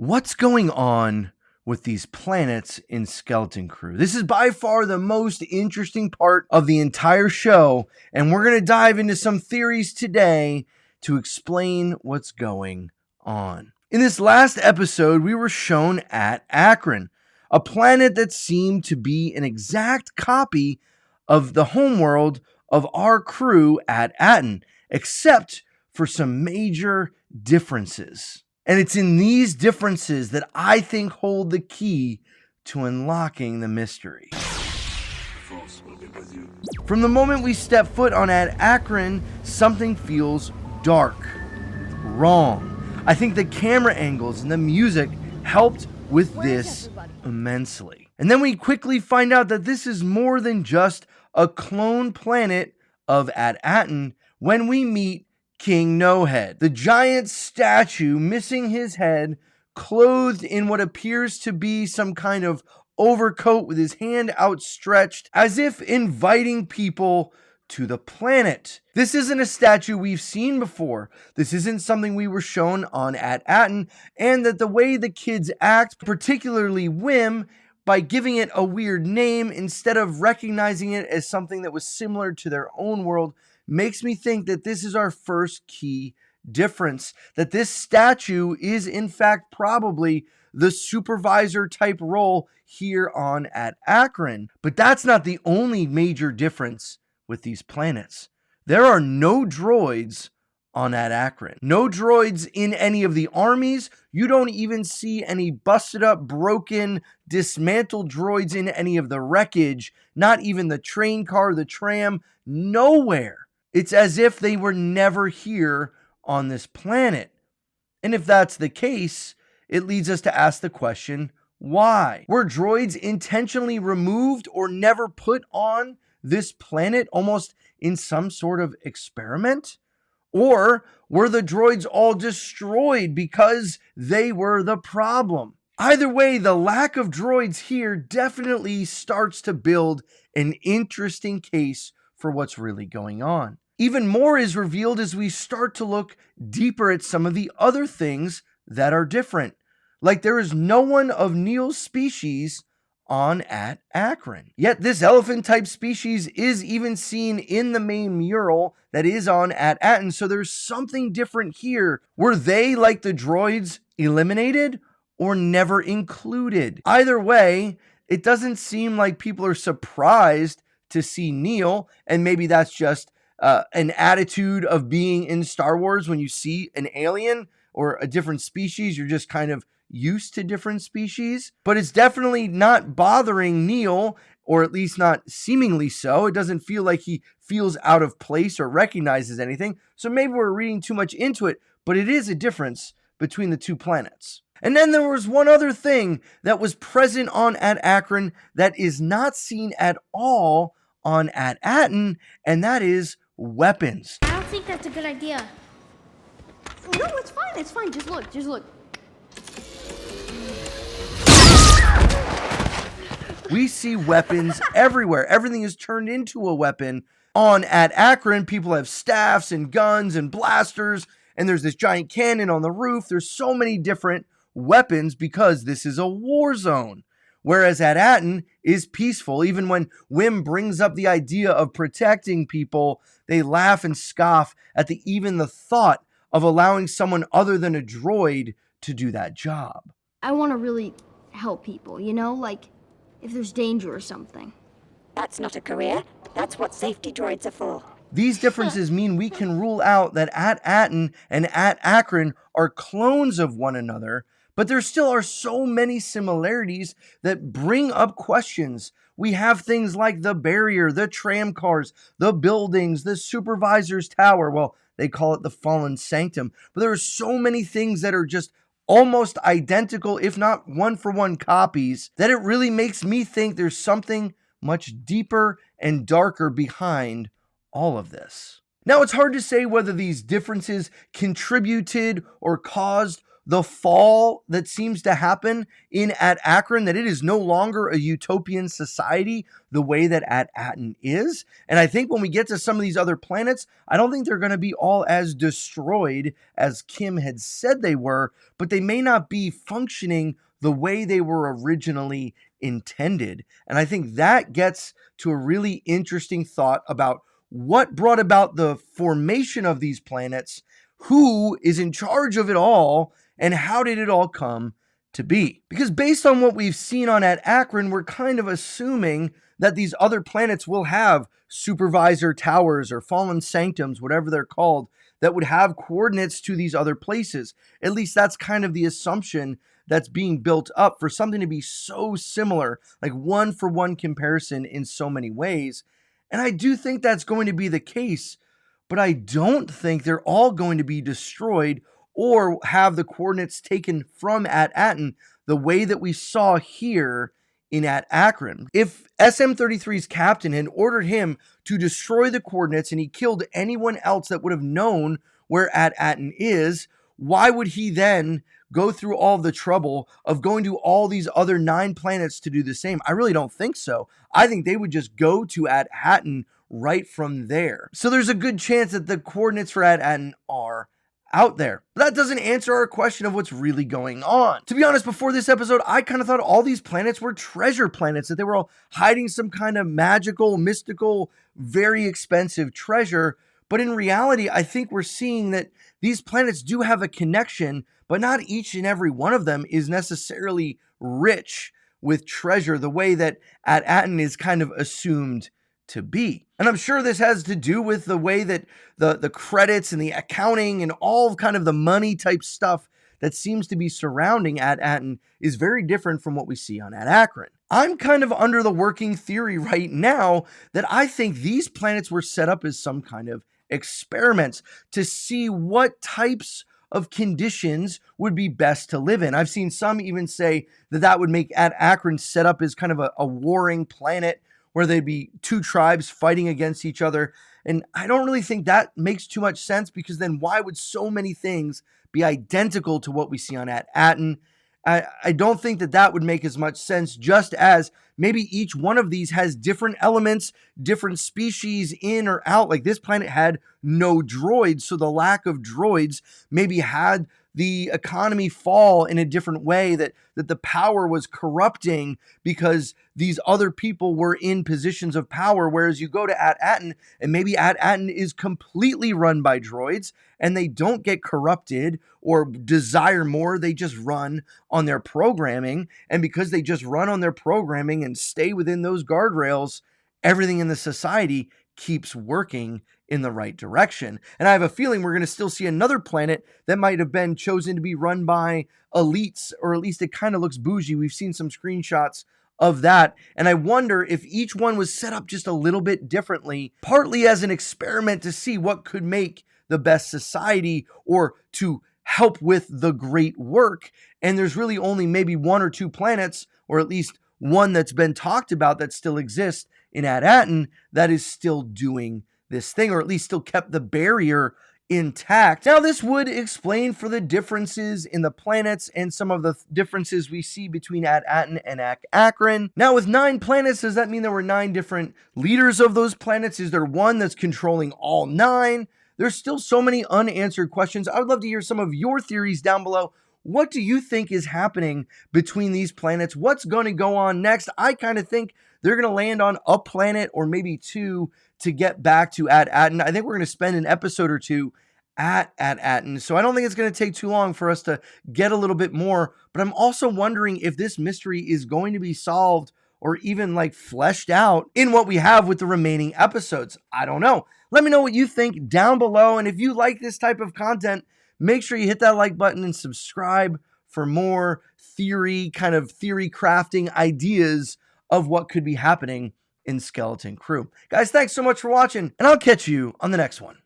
What's going on with these planets in Skeleton Crew? This is by far the most interesting part of the entire show, and we're going to dive into some theories today to explain what's going on. In this last episode, we were shown at Akron, a planet that seemed to be an exact copy of the homeworld of our crew at Aten, except for some major differences. And it's in these differences that I think hold the key to unlocking the mystery. From the moment we step foot on Akron, something feels dark, wrong. I think the camera angles and the music helped with this immensely. And then we quickly find out that this is more than just a clone planet of Aten when we meet King No Head, the giant statue missing his head, clothed in what appears to be some kind of overcoat with his hand outstretched, as if inviting people to the planet. This isn't a statue we've seen before. This isn't something we were shown on Aten, and that the way the kids act, particularly Wim, by giving it a weird name instead of recognizing it as something that was similar to their own world, makes me think that this is our first key difference, that this statue is in fact probably the supervisor type role here on Akron. But that's not the only major difference with these planets. There are no droids on Akron. No droids in any of the armies. You don't even see any busted up, broken, dismantled droids in any of the wreckage. Not even the train car, the tram, nowhere. It's as if they were never here on this planet. And if that's the case, it leads us to ask the question, why? Were droids intentionally removed or never put on this planet, almost in some sort of experiment? Or were the droids all destroyed because they were the problem? Either way, the lack of droids here definitely starts to build an interesting case for what's really going on. Even more is revealed as we start to look deeper at some of the other things that are different. Like there is no one of Neil's species on Akron. Yet this elephant-type species is even seen in the main mural that is on Aten, so there's something different here. Were they, like the droids, eliminated or never included? Either way, it doesn't seem like people are surprised to see Neil, and maybe that's just an attitude of being in Star Wars. When you see an alien or a different species, you're just kind of used to different species. But it's definitely not bothering Neil, or at least not seemingly so. It doesn't feel like he feels out of place or recognizes anything. So maybe we're reading too much into it, but it is a difference between the two planets. And then there was one other thing that was present on Akron that is not seen at all on Aten, and that is weapons. I don't think that's a good idea. No, it's fine, just look. We see weapons everywhere. Everything is turned into a weapon. On Akron, people have staffs and guns and blasters, and there's this giant cannon on the roof. There's so many different weapons because this is a war zone. Whereas Aten is peaceful. Even when Wim brings up the idea of protecting people, they laugh and scoff at even the thought of allowing someone other than a droid to do that job. I want to really help people, like if there's danger or something. That's not a career. That's what safety droids are for. These differences mean we can rule out that Aten and Akron are clones of one another, but there still are so many similarities that bring up questions. We have things like the barrier, the tram cars, the buildings, the supervisor's tower. Well, they call it the Fallen Sanctum. But there are so many things that are just almost identical, if not one-for-one copies, that it really makes me think there's something much deeper and darker behind all of this. Now, it's hard to say whether these differences contributed or caused the fall that seems to happen at Akron, that it is no longer a utopian society the way that Aten is. And I think when we get to some of these other planets, I don't think they're going to be all as destroyed as Kim had said they were, but they may not be functioning the way they were originally intended. And I think that gets to a really interesting thought about what brought about the formation of these planets, who is in charge of it all, and how did it all come to be? Because based on what we've seen on Akron, we're kind of assuming that these other planets will have supervisor towers or fallen sanctums, whatever they're called, that would have coordinates to these other places. At least that's kind of the assumption that's being built up for something to be so similar, like one-for-one comparison in so many ways. And I do think that's going to be the case, but I don't think they're all going to be destroyed or have the coordinates taken from Aten the way that we saw here in Akron. If SM-33's captain had ordered him to destroy the coordinates and he killed anyone else that would have known where Aten is, why would he then go through all the trouble of going to all these other 9 planets to do the same? I really don't think so. I think they would just go to Aten right from there. So there's a good chance that the coordinates for Aten are out there. But that doesn't answer our question of what's really going on. To be honest, before this episode, I kind of thought all these planets were treasure planets, that they were all hiding some kind of magical, mystical, very expensive treasure. But in reality, I think we're seeing that these planets do have a connection, but not each and every one of them is necessarily rich with treasure the way that Aten is kind of assumed to be. And I'm sure this has to do with the way that the credits and the accounting and all kind of the money type stuff that seems to be surrounding Aten is very different from what we see on Akron. I'm kind of under the working theory right now that I think these planets were set up as some kind of experiments to see what types of conditions would be best to live in. I've seen some even say that that would make Akron set up as kind of a warring planet where there'd be 2 tribes fighting against each other. And I don't really think that makes too much sense, because then why would so many things be identical to what we see on Aten? I don't think that that would make as much sense, just as maybe each one of these has different elements, different species in or out. Like this planet had no droids, so the lack of droids maybe had the economy fall in a different way, that the power was corrupting because these other people were in positions of power. Whereas you go to Aten, and maybe Aten is completely run by droids and they don't get corrupted or desire more. They just run on their programming. And because they just run on their programming and stay within those guardrails, everything in the society keeps working in the right direction. And I have a feeling we're going to still see another planet that might have been chosen to be run by elites, or at least it kind of looks bougie. We've seen some screenshots of that. And I wonder if each one was set up just a little bit differently, partly as an experiment to see what could make the best society or to help with the great work. And there's really only maybe 1 or 2 planets, or at least one that's been talked about that still exists in Aten, that is still doing this thing, or at least still kept the barrier intact. Now, this would explain for the differences in the planets and some of the differences we see between Aten and Akron. Now, with 9 planets, does that mean there were 9 different leaders of those planets? Is there one that's controlling all 9? There's still so many unanswered questions. I would love to hear some of your theories down below. What do you think is happening between these planets? What's going to go on next? I kind of think they're going to land on a planet or maybe 2 to get back to Aten. I think we're going to spend an episode or 2 at Aten. So I don't think it's going to take too long for us to get a little bit more. But I'm also wondering if this mystery is going to be solved or even like fleshed out in what we have with the remaining episodes. I don't know. Let me know what you think down below. And if you like this type of content, make sure you hit that like button and subscribe for more theory crafting ideas of what could be happening in Skeleton Crew. Guys, thanks so much for watching, and I'll catch you on the next one.